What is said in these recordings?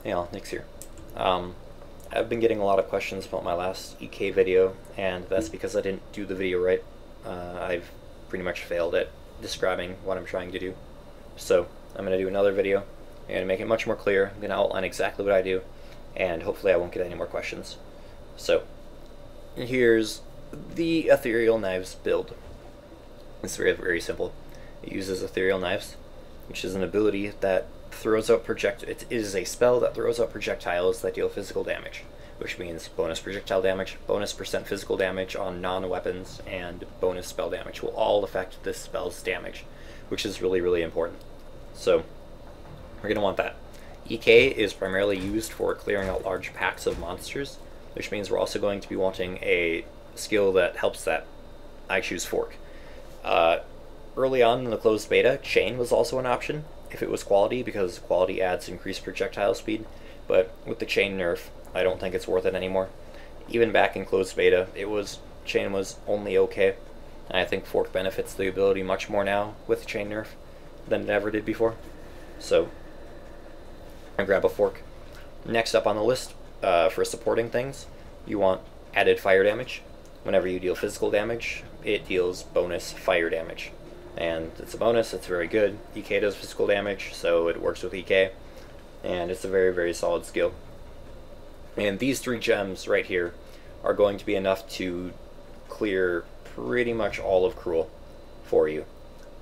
Hey all, Nick's here. I've been getting a lot of questions about my last EK video, and that's because I didn't do the video right. I've pretty much failed at describing what I'm trying to do. So I'm going to do another video and make it much more clear. I'm going to outline exactly what I do, and hopefully I won't get any more questions. So here's the Ethereal Knives build. It's very, very simple. It uses Ethereal Knives, which is an ability that throws out it is a spell that throws out projectiles that deal physical damage, which means bonus projectile damage, bonus percent physical damage on non-weapons, and bonus spell damage will all affect this spell's damage, which is really, really important. So we're going to want that. EK is primarily used for clearing out large packs of monsters, which means we're also going to be wanting a skill that helps that. I choose Fork. Early on in the closed beta, Chain was also an option if it was quality, because quality adds increased projectile speed, but with the Chain nerf, I don't think it's worth it anymore. Even back in closed beta, Chain was only okay, and I think Fork benefits the ability much more now with Chain nerf than it ever did before. So I grab a Fork. Next up on the list, for supporting things, you want added fire damage. Whenever you deal physical damage, it deals bonus fire damage. And it's a bonus, it's very good. EK does physical damage, so it works with EK. And it's a very, very solid skill. And these 3 gems right here are going to be enough to clear pretty much all of Cruel for you.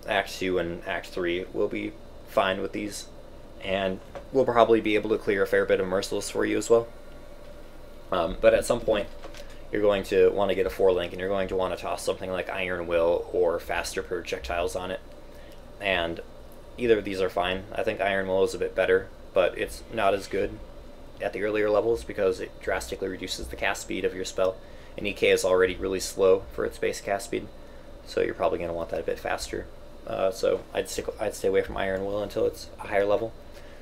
Act 2 and Act 3 will be fine with these. And we'll probably be able to clear a fair bit of Merciless for you as well. But at some point, you're going to want to get a 4-link, and you're going to want to toss something like Iron Will or faster projectiles on it. And either of these are fine. I think Iron Will is a bit better, but it's not as good at the earlier levels because it drastically reduces the cast speed of your spell. And EK is already really slow for its base cast speed, so you're probably going to want that a bit faster. So I'd stay away from Iron Will until it's a higher level.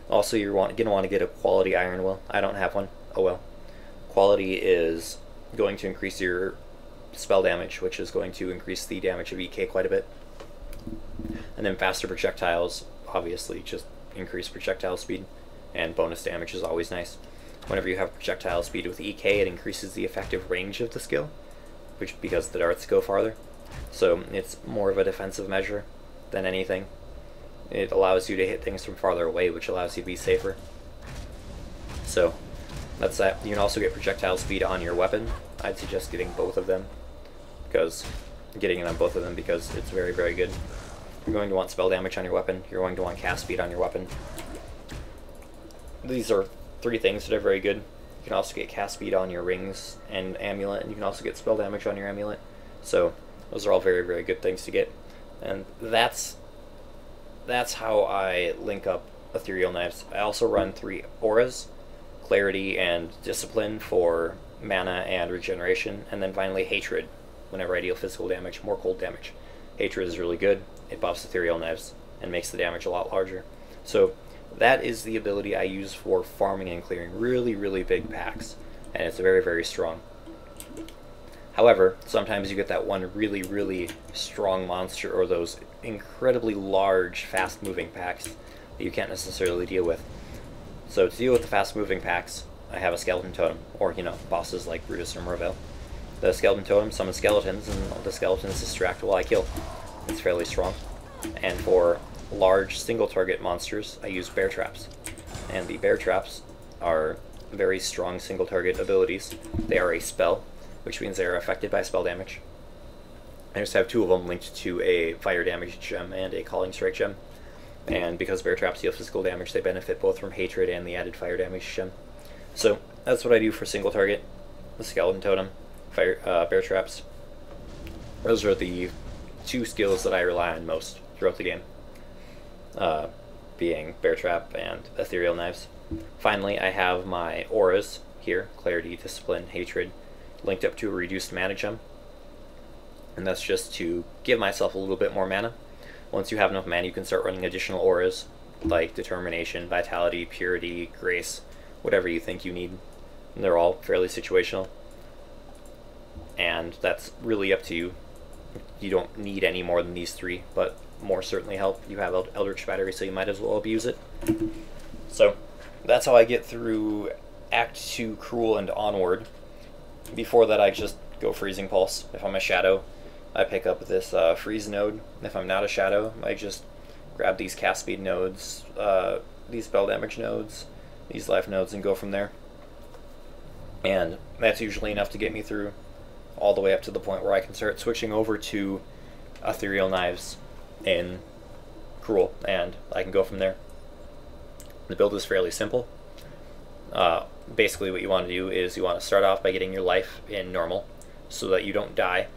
Also, you're going to want to get a quality Iron Will. I don't have one. Oh well. Quality is going to increase your spell damage, which is going to increase the damage of EK quite a bit. And then faster projectiles, obviously, just increase projectile speed, and bonus damage is always nice. Whenever you have projectile speed with EK, it increases the effective range of the skill, because the darts go farther. So it's more of a defensive measure than anything. It allows you to hit things from farther away, which allows you to be safer. So that's that. You can also get projectile speed on your weapon. I'd suggest getting both of them, because it's very, very good. You're going to want spell damage on your weapon. You're going to want cast speed on your weapon. These are 3 things that are very good. You can also get cast speed on your rings and amulet, and you can also get spell damage on your amulet. So those are all very, very good things to get. And that's how I link up Ethereal Knives. I also run 3 auras: Clarity and Discipline for mana and regeneration, and then finally Hatred whenever I deal physical damage, more cold damage. Hatred is really good. It buffs Ethereal Knives and makes the damage a lot larger. So that is the ability I use for farming and clearing really, really big packs, and it's very, very strong. However, sometimes you get that one really, really strong monster, or those incredibly large, fast-moving packs that you can't necessarily deal with. So to deal with the fast-moving packs, I have a Skeleton Totem, or, bosses like Brutus or Merveil. The Skeleton Totem summons skeletons, and the skeletons distract while I kill. It's fairly strong. And for large single-target monsters, I use Bear Traps. And the Bear Traps are very strong single-target abilities. They are a spell, which means they are affected by spell damage. I just have 2 of them linked to a Fire Damage gem and a Calling Strike gem. And because Bear Traps deal physical damage, they benefit both from Hatred and the added Fire Damage gem. So that's what I do for single target: the Skeleton Totem, Bear Traps. Those are the 2 skills that I rely on most throughout the game, being Bear Trap and Ethereal Knives. Finally, I have my auras here: Clarity, Discipline, Hatred, linked up to a reduced mana gem. And that's just to give myself a little bit more mana. Once you have enough mana, you can start running additional auras, like Determination, Vitality, Purity, Grace, whatever you think you need. And they're all fairly situational. And that's really up to you. You don't need any more than these 3, but more certainly help. You have Eldritch Battery, so you might as well abuse it. So that's how I get through Act 2 Cruel and onward. Before that, I just go Freezing Pulse. If I'm a Shadow, I pick up this Freeze node. If I'm not a Shadow, I just grab these cast speed nodes, these spell damage nodes, these life nodes, and go from there. And that's usually enough to get me through all the way up to the point where I can start switching over to Ethereal Knives in Cruel, and I can go from there. The build is fairly simple. Basically what you want to do is you want to start off by getting your life in normal so that you don't die.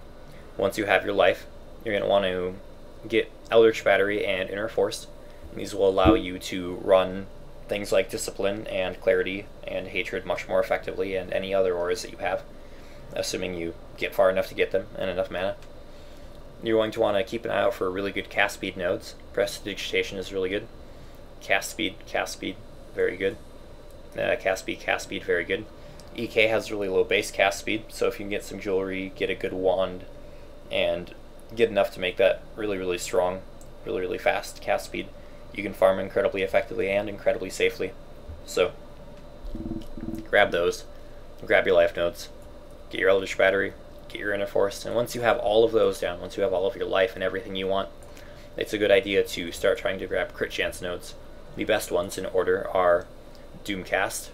Once you have your life, you're going to want to get Eldritch Battery and Inner Force. These will allow you to run things like Discipline and Clarity and Hatred much more effectively, and any other auras that you have, assuming you get far enough to get them and enough mana. You're going to want to keep an eye out for really good cast speed nodes. Prestidigitation is really good. Cast speed, very good. Cast speed, very good. EK has really low base cast speed, so if you can get some jewelry, get a good wand, and get enough to make that really strong, really fast cast speed, you can farm incredibly effectively and incredibly safely. So grab those, grab your life nodes, get your Eldritch Battery, get your Inner Force, and once you have all of those down, once you have all of your life and everything you want, it's a good idea to start trying to grab crit chance nodes. The best ones in order are Doomcast,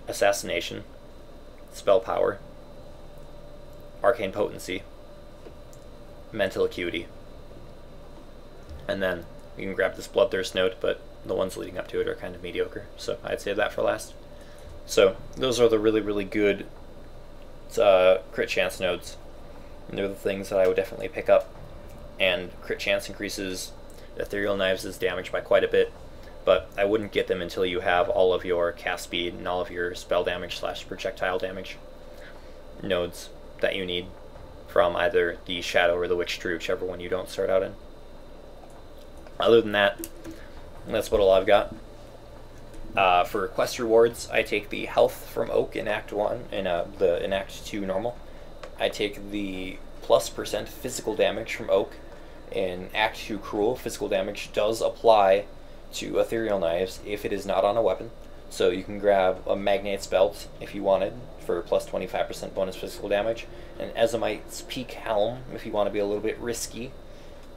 Assassination, Spell Power, Arcane Potency, Mental Acuity, and then you can grab this Bloodthirst node, but the ones leading up to it are kind of mediocre, so I'd save that for last. So those are the really good crit chance nodes, and they're the things that I would definitely pick up. And crit chance increases Ethereal Knives' damage by quite a bit, but I wouldn't get them until you have all of your cast speed and all of your spell damage / projectile damage nodes that you need from either the Shadow or the Witch Tree, whichever one you don't start out in. Other than that, that's about all I've got. For quest rewards, I take the health from Oak in Act 1, in Act 2 normal. I take the +% physical damage from Oak in Act 2 Cruel. Physical damage does apply to Ethereal Knives if it is not on a weapon. So you can grab a Magnate's Belt if you wanted for +25% bonus physical damage, and Ezomite's Peak Helm if you want to be a little bit risky.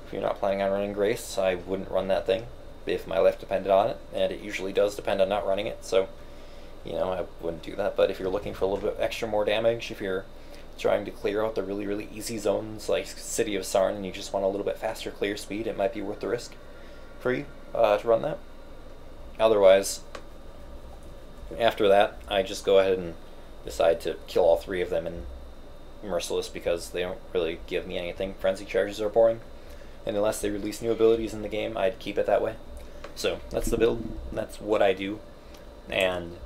If you're not planning on running Grace, I wouldn't run that thing if my life depended on it, and it usually does depend on not running it, so you know, I wouldn't do that. But if you're looking for a little bit extra more damage, if you're trying to clear out the really easy zones like City of Sarn and you just want a little bit faster clear speed, it might be worth the risk for you to run that. Otherwise, after that, I just go ahead and decide to kill all 3 of them in Merciless because they don't really give me anything. Frenzy charges are boring, and unless they release new abilities in the game, I'd keep it that way. So that's the build, that's what I do, and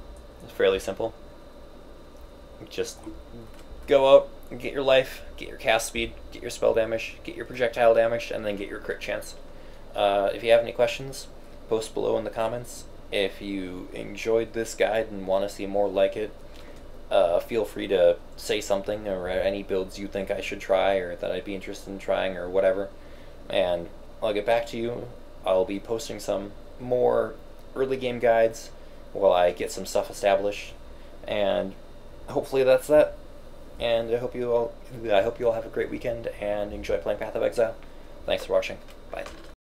it's fairly simple. Just go out and get your life, get your cast speed, get your spell damage, get your projectile damage, and then get your crit chance. If you have any questions, post below in the comments. If you enjoyed this guide and want to see more like it, feel free to say something, or any builds you think I should try or that I'd be interested in trying or whatever, and I'll get back to you. I'll be posting some more early game guides while I get some stuff established, and hopefully that's that. And I hope you all have a great weekend and enjoy playing Path of Exile. Thanks for watching. Bye.